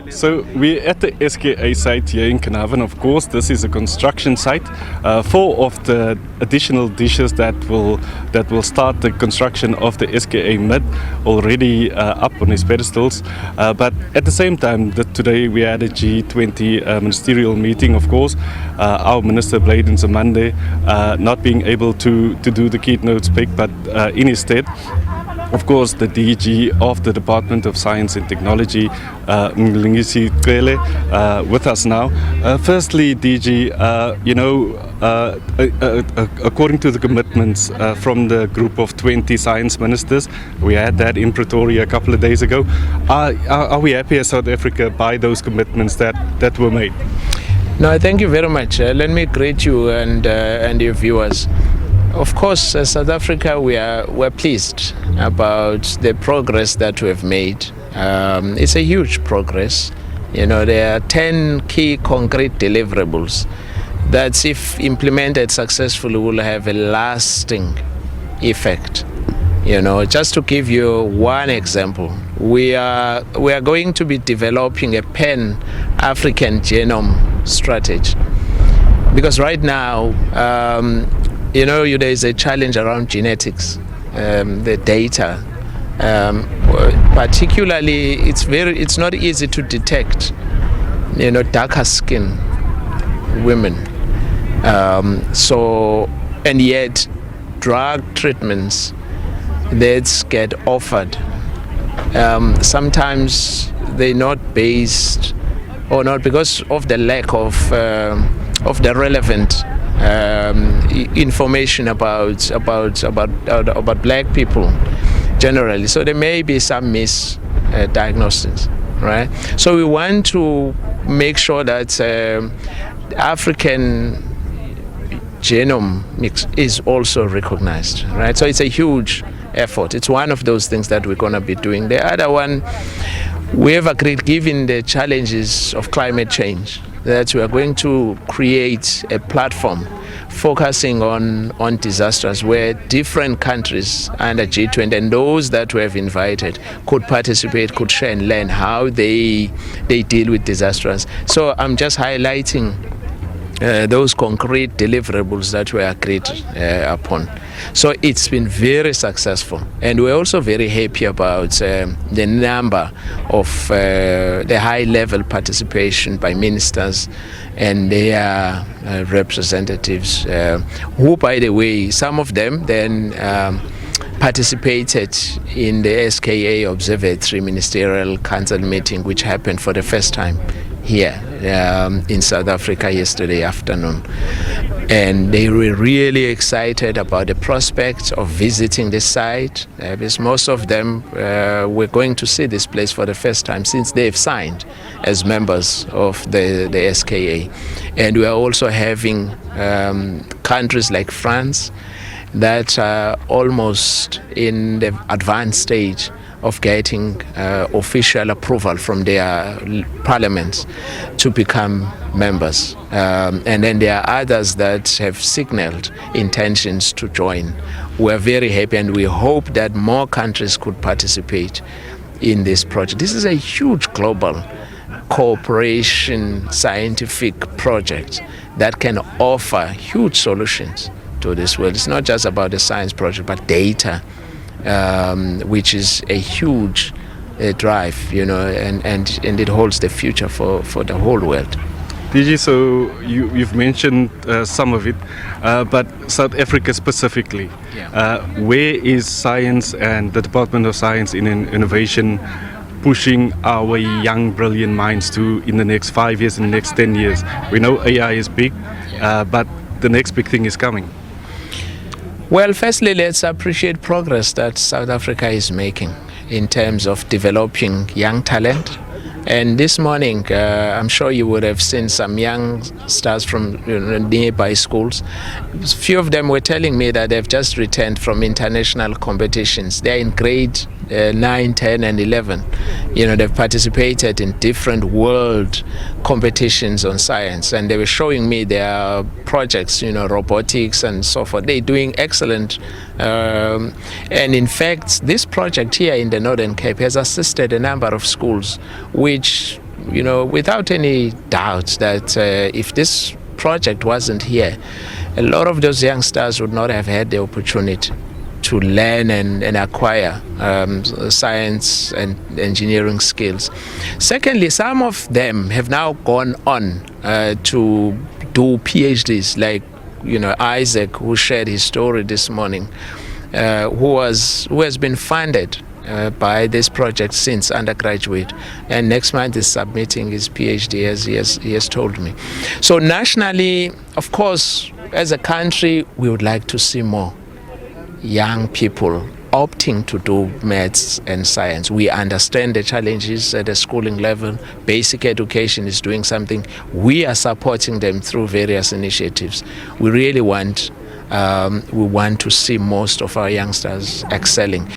So we're at the SKA site here in Carnarvon. Of course, this is a construction site. 4 of the additional dishes that will start the construction of the SKA mid already up on its pedestals. But at the same time, today we had a G20 ministerial meeting. Of course, our Minister Bladen Zamande not being able to do the keynote speak, but in his stead, of course, the DG of the Department of Science and Technology, Mlingisi Cele, with us now. Firstly, DG, according to the commitments from the group of 20 science ministers, we had that in Pretoria a couple of days ago. Are we happy as South Africa by those commitments that were made? No, thank you very much. Let me greet you and your viewers. Of course, as South Africa, we're pleased about the progress that we have made. It's a huge progress. There are 10 key concrete deliverables that, if implemented successfully, will have a lasting effect. Just to give you one example, we are going to be developing a pan-African genome strategy, because right now, there is a challenge around genetics, the data. Particularly, it's not easy to detect, darker skin women. And yet, drug treatments that get offered, sometimes they're not based, or not because of the lack of the relevant information about black people generally. So there may be some misdiagnosis, right? So we want to make sure that African genome mix is also recognized, right? So it's a huge effort. It's one of those things that we're going to be doing. The other one, we have agreed, given the challenges of climate change, that we are going to create a platform focusing on disasters where different countries under G20 and those that we have invited could participate, could share and learn how they deal with disasters. So I'm just highlighting those concrete deliverables that were agreed upon. So it's been very successful, and we're also very happy about the number of the high-level participation by ministers and their representatives, who, by the way, some of them then participated in the SKA Observatory Ministerial Council meeting, which happened for the first time here in South Africa yesterday afternoon. And they were really excited about the prospect of visiting the site, because most of them were going to see this place for the first time since they've signed as members of the SKA. And we are also having countries like France that are almost in the advanced stage of getting official approval from their parliaments to become members. And then there are others that have signaled intentions to join. We're very happy, and we hope that more countries could participate in this project. This is a huge global cooperation scientific project that can offer huge solutions to this world. It's not just about the science project, but data, which is a huge drive, and it holds the future for the whole world. DG, so you've mentioned some of it, but South Africa specifically, where is science and the Department of Science and Innovation pushing our young, brilliant minds to in the next 5 years, in the next 10 years? We know AI is big, but the next big thing is coming. Well, firstly, let's appreciate progress that South Africa is making in terms of developing young talent. And this morning, I'm sure you would have seen some young stars from nearby schools. A few of them were telling me that they've just returned from international competitions. They're in grade 9, 10, and 11. They've participated in different world competitions on science, and they were showing me their projects, robotics and so forth. They're doing excellent. And in fact, this project here in the Northern Cape has assisted a number of schools which without any doubt that if this project wasn't here, a lot of those youngsters would not have had the opportunity to learn and acquire science and engineering skills. Secondly, some of them have now gone on to do PhDs, like Isaac, who shared his story this morning, who has been funded by this project since undergraduate, and next month is submitting his PhD, as he has told me. So nationally, of course, as a country, we would like to see more young people opting to do maths and science. We understand the challenges at the schooling level. Basic education is doing something. We are supporting them through various initiatives. We really want to see most of our youngsters excelling.